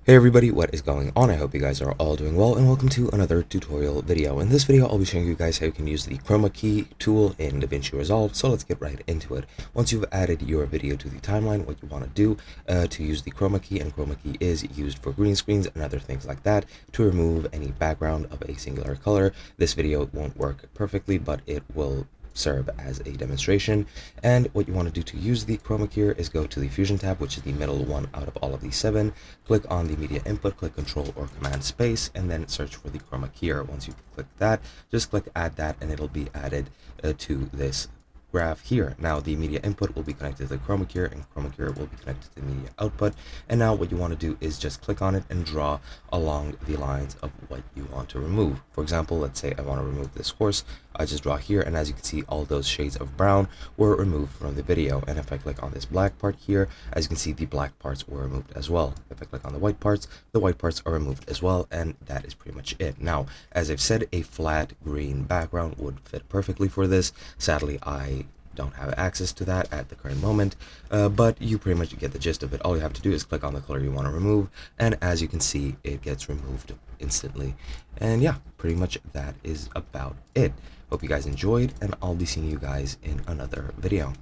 Hey everybody, what is going on? I hope you guys are all doing well and welcome to another tutorial video. In this video, I'll be showing you guys how you can use the Chroma key tool in Davinci Resolve. So let's get right into it. Once you've added your video to the timeline, what you want to do to use the Chroma key, and Chroma key is used for green screens and other things like that, to remove any background of a singular color. This video won't work perfectly, but it will serve as a demonstration. And what you want to do to use the chroma key is go to the fusion tab, which is the middle one out of all of these 7. Click on the media input, click control or command space, and then search for the chroma key. Once you click that, just click add that and it'll be added to this graph here. Now the media input will be connected to the chroma key and chroma key will be connected to the media output. And now what you want to do is just click on it and draw along the lines of what you want to remove. For example, let's say I want to remove this horse. I just draw here, and as you can see, all those shades of brown were removed from the video. And if I click on this black part here, as you can see, the black parts were removed as well. If I click on the white parts are removed as well, and that is pretty much it. Now, as I've said, a flat green background would fit perfectly for this. Sadly, I don't have access to that at the current moment, but you pretty much get the gist of it. All you have to do is click on the color you want to remove, and as you can see, it gets removed instantly. And yeah, pretty much that is about it. Hope you guys enjoyed, and I'll be seeing you guys in another video.